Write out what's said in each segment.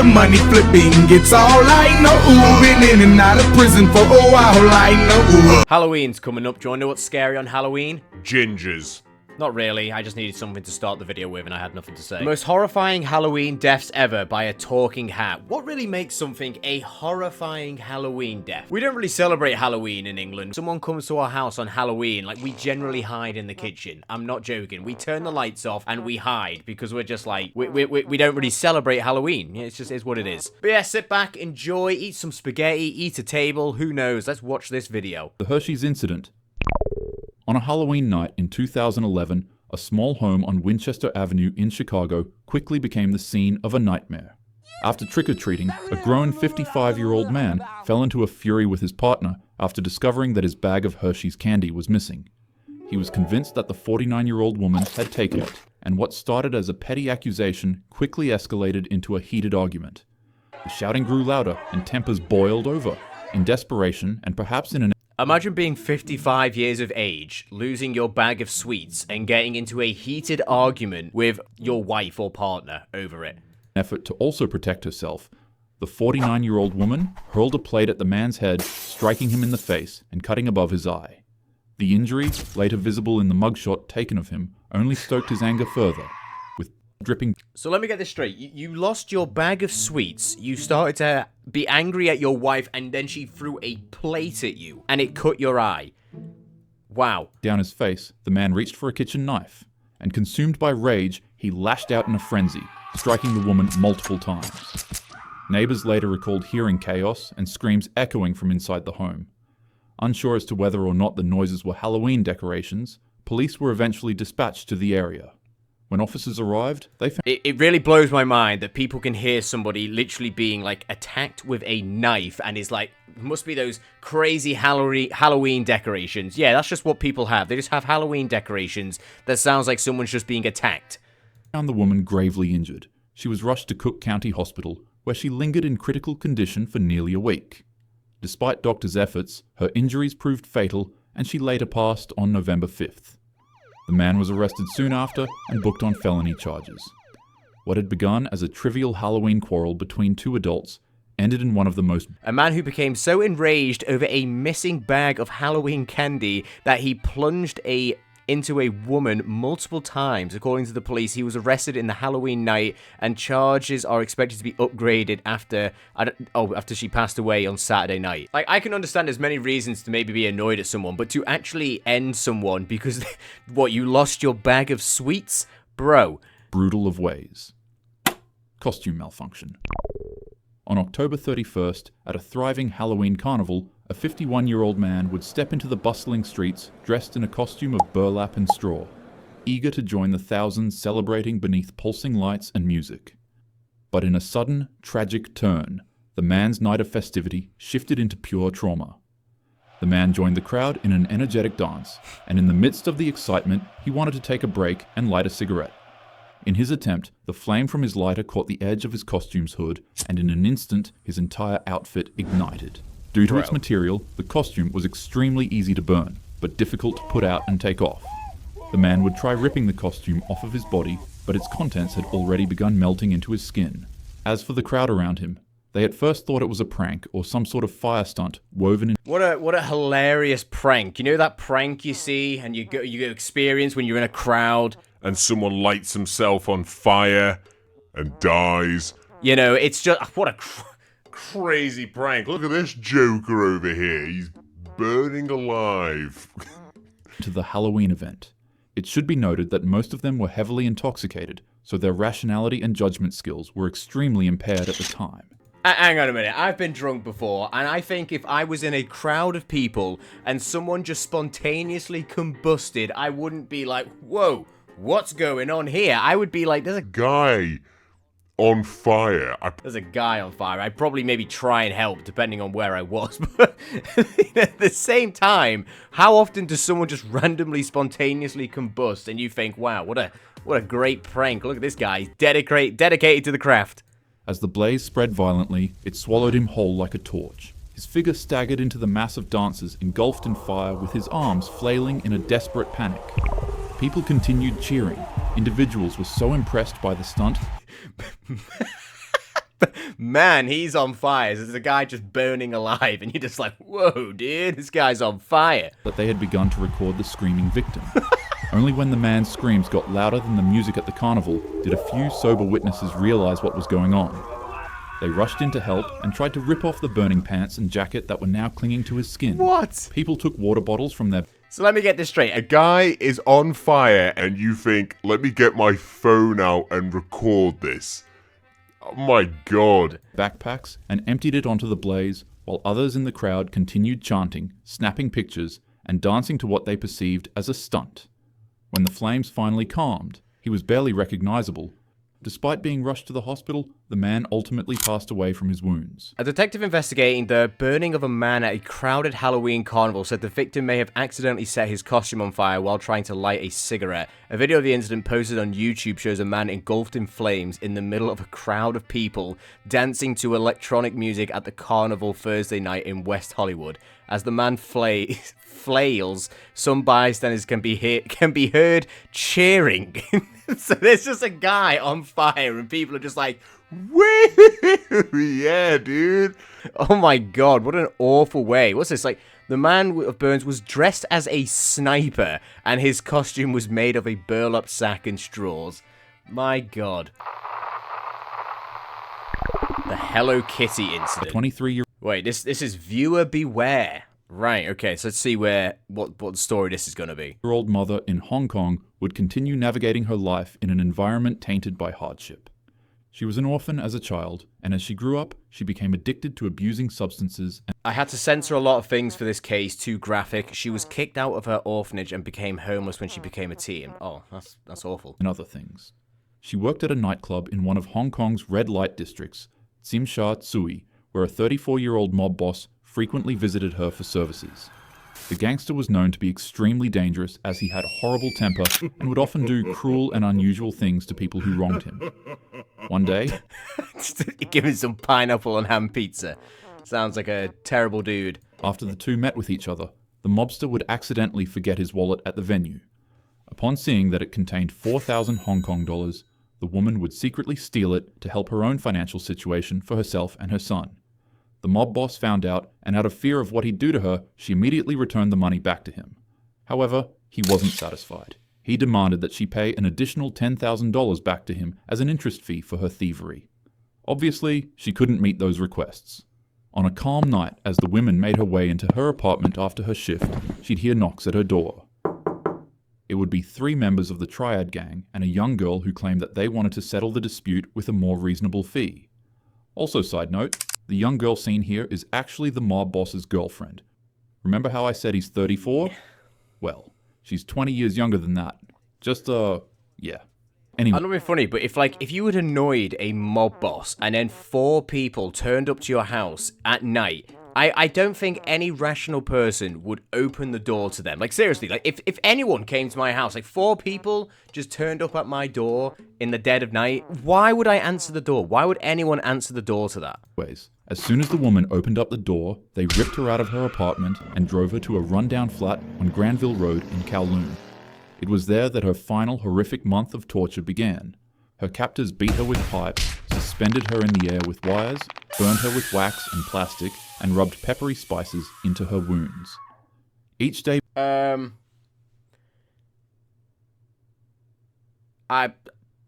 the money flipping. It's all I know. Been in and out of prison for a while, I know. Halloween's coming up. Do you want to know what's scary on Halloween? Gingers. Not really, I just needed something to start the video with and I had nothing to say. The most horrifying Halloween deaths ever by a talking hat. What really makes something a horrifying Halloween death? We don't really celebrate Halloween in England. Someone comes to our house on Halloween, like, we generally hide in the kitchen. I'm not joking. We turn the lights off and we hide because we're just like, we don't really celebrate Halloween. Yeah, it's just is what it is. But yeah, sit back, enjoy, eat some spaghetti, eat a table, who knows? Let's watch this video. The Hershey's incident. On a Halloween night in 2011, a small home on Winchester Avenue in Chicago quickly became the scene of a nightmare. After trick-or-treating, a grown 55-year-old man fell into a fury with his partner after discovering that his bag of Hershey's candy was missing. He was convinced that the 49-year-old woman had taken it, and what started as a petty accusation quickly escalated into a heated argument. The shouting grew louder and tempers boiled over. In desperation, and perhaps in an Imagine being 55 years of age, losing your bag of sweets, and getting into a heated argument with your wife or partner over it. effort to also protect herself, the 49-year-old woman hurled a plate at the man's head, striking him in the face and cutting above his eye. The injury, later visible in the mugshot taken of him, only stoked his anger further, with dripping. So let me get this straight. You lost your bag of sweets, you started to be angry at your wife, and then she threw a plate at you, and it cut your eye. Wow. Down his face, the man reached for a kitchen knife, and consumed by rage, he lashed out in a frenzy, striking the woman multiple times. Neighbors later recalled hearing chaos and screams echoing from inside the home. Unsure as to whether or not the noises were Halloween decorations, police were eventually dispatched to the area. When officers arrived, they found it really blows my mind that people can hear somebody literally being, like, attacked with a knife and is like, must be those crazy Halloween decorations. Yeah, that's just what people have. They just have Halloween decorations that sounds like someone's just being attacked. Found the woman gravely injured. She was rushed to Cook County Hospital, where she lingered in critical condition for nearly a week. Despite doctors' efforts, her injuries proved fatal, and she later passed on November 5th. The man was arrested soon after and booked on felony charges. What had begun as a trivial Halloween quarrel between two adults ended in one of the most... A man who became so enraged over a missing bag of Halloween candy that he plunged into a woman multiple times. According to the police, he was arrested in the Halloween night, and charges are expected to be upgraded after she passed away on Saturday night. Like, I can understand there's many reasons to maybe be annoyed at someone, but to actually end someone because, what, you lost your bag of sweets? Bro. Brutal of ways. Costume malfunction. On October 31st, at a thriving Halloween carnival, a 51-year-old man would step into the bustling streets dressed in a costume of burlap and straw, eager to join the thousands celebrating beneath pulsing lights and music. But in a sudden, tragic turn, the man's night of festivity shifted into pure trauma. The man joined the crowd in an energetic dance, and in the midst of the excitement, he wanted to take a break and light a cigarette. In his attempt, the flame from his lighter caught the edge of his costume's hood, and in an instant, his entire outfit ignited. Due to its material, the costume was extremely easy to burn, but difficult to put out and take off. The man would try ripping the costume off of his body, but its contents had already begun melting into his skin. As for the crowd around him, they at first thought it was a prank or some sort of fire stunt woven in... What a hilarious prank. You know that prank you see and you experience when you're in a crowd? And someone lights himself on fire and dies. You know, it's just... What a crazy prank. Look at this joker over here. He's burning alive. To the Halloween event. It should be noted that most of them were heavily intoxicated, so their rationality and judgment skills were extremely impaired at the time. Hang on a minute, I've been drunk before, and I think if I was in a crowd of people and someone just spontaneously combusted, I wouldn't be like, whoa, what's going on here? I would be like, there's a guy on fire. There's a guy on fire. I'd probably maybe try and help, depending on where I was. But at the same time, how often does someone just randomly, spontaneously combust, and you think, wow, what a great prank. Look at this guy. He's dedicated to the craft. As the blaze spread violently, it swallowed him whole like a torch. His figure staggered into the mass of dancers engulfed in fire, with his arms flailing in a desperate panic. People continued cheering. Individuals were so impressed by the stunt. Man, he's on fire. There's a guy just burning alive, and you're just like, whoa, dude, this guy's on fire. That they had begun to record the screaming victim. Only when the man's screams got louder than the music at the carnival did a few sober witnesses realize what was going on. They rushed in to help and tried to rip off the burning pants and jacket that were now clinging to his skin. What? People took water bottles from their... So let me get this straight. A guy is on fire and you think, let me get my phone out and record this. Oh my god. backpacks and emptied it onto the blaze, while others in the crowd continued chanting, snapping pictures, and dancing to what they perceived as a stunt. When the flames finally calmed, he was barely recognizable. Despite being rushed to the hospital, the man ultimately passed away from his wounds. A detective investigating the burning of a man at a crowded Halloween carnival said the victim may have accidentally set his costume on fire while trying to light a cigarette. A video of the incident posted on YouTube shows a man engulfed in flames in the middle of a crowd of people dancing to electronic music at the carnival Thursday night in West Hollywood. As the man flails, some bystanders can be heard cheering. So there's just a guy on fire and people are just like, Woo! Yeah, dude. oh my god, what an awful way. What's this? Like, the man of Burns was dressed as a sniper and his costume was made of a burlap sack and straws. My god. The Hello Kitty A incident. 23-year-old Wait, this is viewer beware. Right, okay, so let's see what story this is going to be. mother in Hong Kong would continue navigating her life in an environment tainted by hardship. She was an orphan as a child, and as she grew up, she became addicted to abusing substances I had to censor a lot of things for this case, too graphic. She was kicked out of her orphanage and became homeless when she became a teen. Oh, that's awful. and other things. She worked at a nightclub in one of Hong Kong's red light districts, Tsim Sha Tsui, where a 34-year-old mob boss frequently visited her for services. The gangster was known to be extremely dangerous as he had a horrible temper and would often do cruel and unusual things to people who wronged him. One day, Give him some pineapple and ham pizza. Sounds like a terrible dude. after the two met with each other, the mobster would accidentally forget his wallet at the venue. Upon seeing that it contained 4,000 Hong Kong dollars, the woman would secretly steal it to help her own financial situation for herself and her son. The mob boss found out, and out of fear of what he'd do to her, she immediately returned the money back to him. However, he wasn't satisfied. He demanded that she pay an additional $10,000 back to him as an interest fee for her thievery. Obviously, she couldn't meet those requests. On a calm night, as the woman made her way into her apartment after her shift, she'd hear knocks at her door. It would be 3 members of the Triad gang and a young girl who claimed that they wanted to settle the dispute with a more reasonable fee. Also, side note, the young girl seen here is actually the mob boss's girlfriend. Remember how I said he's 34? Well, she's 20 years younger than that. Just, yeah. Anyway. I'm not being funny, but if you had annoyed a mob boss and then 4 people turned up to your house at night, I don't think any rational person would open the door to them. Like, seriously, like, if anyone came to my house, like, 4 people just turned up at my door in the dead of night, why would I answer the door? Why would anyone answer the door to that? As soon as the woman opened up the door, they ripped her out of her apartment and drove her to a rundown flat on Granville Road in Kowloon. It was there that her final horrific month of torture began. Her captors beat her with pipes, suspended her in the air with wires, burned her with wax and plastic, and rubbed peppery spices into her wounds. Each day... I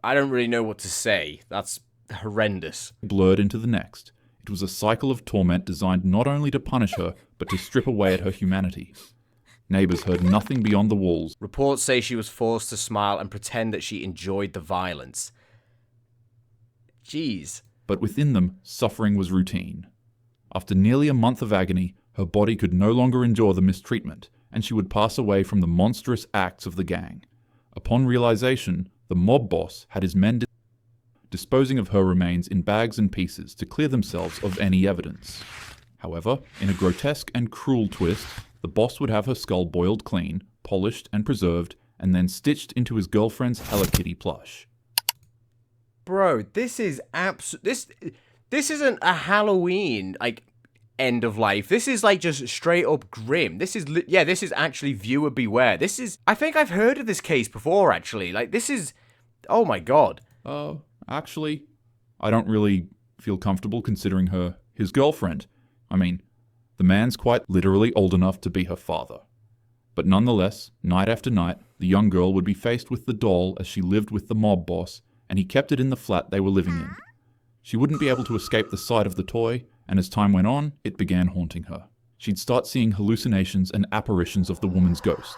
don't really know what to say. That's horrendous. blurred into the next. It was a cycle of torment designed not only to punish her, but to strip away at her humanity. Neighbors heard nothing beyond the walls. Reports say she was forced to smile and pretend that she enjoyed the violence. Jeez. But within them, suffering was routine. After nearly a month of agony, her body could no longer endure the mistreatment, and she would pass away from the monstrous acts of the gang. Upon realization, the mob boss had his men disposing of her remains in bags and pieces to clear themselves of any evidence. However, in a grotesque and cruel twist, the boss would have her skull boiled clean, polished and preserved, and then stitched into his girlfriend's Hello Kitty plush. Bro, this is this isn't a Halloween, like, end of life. This is, like, just straight up grim. This is, this is actually viewer beware. This is, I think I've heard of this case before, actually. Like, this is, oh my god. Actually, I don't really feel comfortable considering her his girlfriend. I mean, the man's quite literally old enough to be her father. But nonetheless, night after night, the young girl would be faced with the doll as she lived with the mob boss, and he kept it in the flat they were living in. She wouldn't be able to escape the sight of the toy, and as time went on, it began haunting her. She'd start seeing hallucinations and apparitions of the woman's ghost.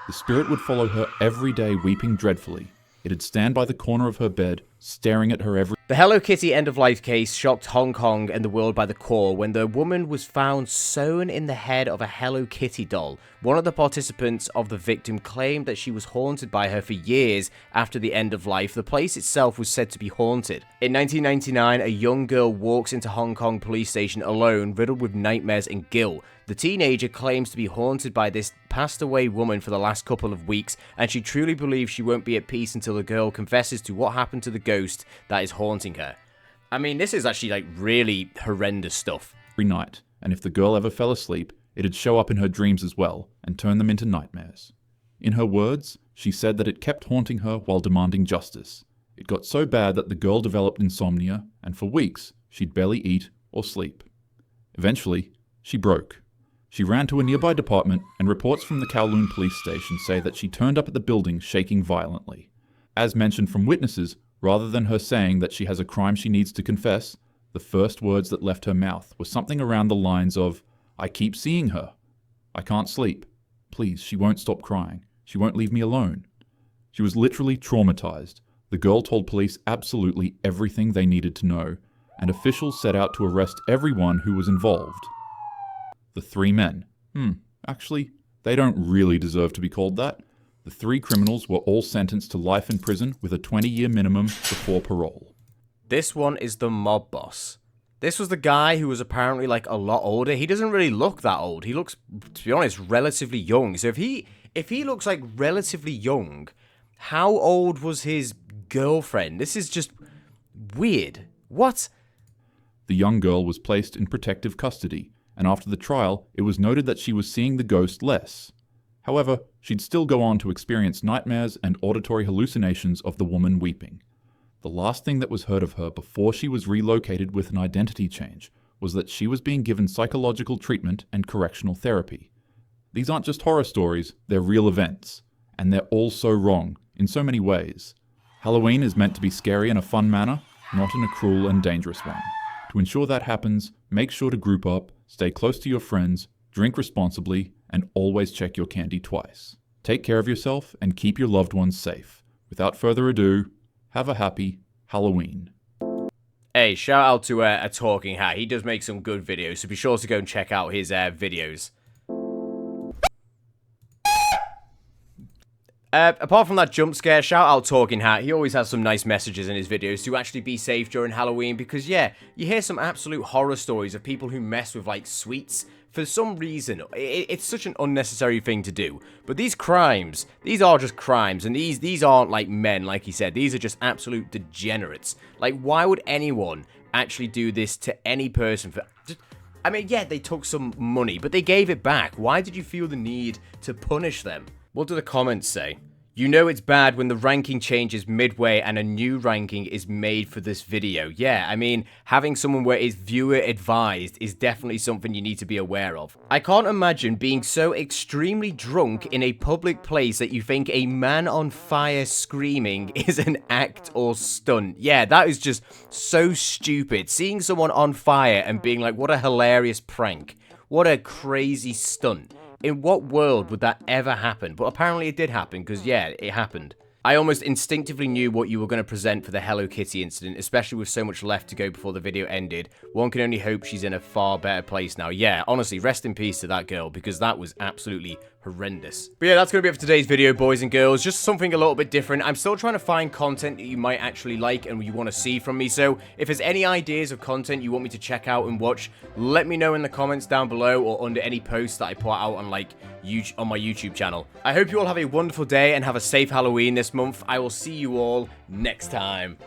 The spirit would follow her every day, weeping dreadfully. It'd stand by the corner of her bed, staring at her every... The Hello Kitty end-of-life case shocked Hong Kong and the world by the core when the woman was found sewn in the head of a Hello Kitty doll. One of the participants of the victim claimed that she was haunted by her for years after the end of life. The place itself was said to be haunted. In 1999, a young girl walks into Hong Kong police station alone, riddled with nightmares and guilt. The teenager claims to be haunted by this passed-away woman for the last couple of weeks, and she truly believes she won't be at peace until the girl confesses to what happened to the ghost that is haunting her. I mean, this is actually, like, really horrendous stuff. every night, and if the girl ever fell asleep, it'd show up in her dreams as well, and turn them into nightmares. In her words, she said that it kept haunting her while demanding justice. It got so bad that the girl developed insomnia, and for weeks, she'd barely eat or sleep. Eventually, she broke. She ran to a nearby department, and reports from the Kowloon police station say that she turned up at the building shaking violently. As mentioned from witnesses, rather than her saying that she has a crime she needs to confess, the first words that left her mouth were something around the lines of, "I keep seeing her. I can't sleep. Please, she won't stop crying. She won't leave me alone." She was literally traumatized. The girl told police absolutely everything they needed to know, and officials set out to arrest everyone who was involved. The three men. Actually, they don't really deserve to be called that. The three criminals were all sentenced to life in prison with a 20-year minimum before parole. This one is the mob boss. This was the guy who was apparently, like, a lot older. He doesn't really look that old. He looks, to be honest, relatively young. So if he looks, like, relatively young, how old was his girlfriend? This is just weird. What? The young girl was placed in protective custody, and after the trial, it was noted that she was seeing the ghost less. However, she'd still go on to experience nightmares and auditory hallucinations of the woman weeping. The last thing that was heard of her before she was relocated with an identity change was that she was being given psychological treatment and correctional therapy. These aren't just horror stories, they're real events. And they're all so wrong, in so many ways. Halloween is meant to be scary in a fun manner, not in a cruel and dangerous one. To ensure that happens, make sure to group up, stay close to your friends, drink responsibly, and always check your candy twice. Take care of yourself and keep your loved ones safe. Without further ado, have a happy Halloween. Hey, shout out to a Talking Hat. He does make some good videos, so be sure to go and check out his videos. Apart from that jump scare, shout out Talking Hat. He always has some nice messages in his videos to actually be safe during Halloween, because yeah, you hear some absolute horror stories of people who mess with like sweets for some reason. It's such an unnecessary thing to do. But these crimes, these are just crimes, and these aren't like men, like he said. These are just absolute degenerates. Like, why would anyone actually do this to any person for... I mean, yeah, they took some money, but they gave it back. Why did you feel the need to punish them? What do the comments say? You know it's bad when the ranking changes midway and a new ranking is made for this video. Yeah, I mean, having someone where it's viewer advised is definitely something you need to be aware of. I can't imagine being so extremely drunk in a public place that you think a man on fire screaming is an act or stunt. Yeah, that is just so stupid. Seeing someone on fire and being like, what a hilarious prank. What a crazy stunt. In what world would that ever happen? But apparently it did happen, because yeah, it happened. I almost instinctively knew what you were going to present for the Hello Kitty incident, especially with so much left to go before the video ended. One can only hope she's in a far better place now. Yeah, honestly, rest in peace to that girl, because that was absolutely horrendous. But yeah, that's going to be it for today's video, boys and girls. Just something a little bit different. I'm still trying to find content that you might actually like and you want to see from me. So if there's any ideas of content you want me to check out and watch, let me know in the comments down below or under any posts that I put out on like on my YouTube channel. I hope you all have a wonderful day and have a safe Halloween this month. I will see you all next time.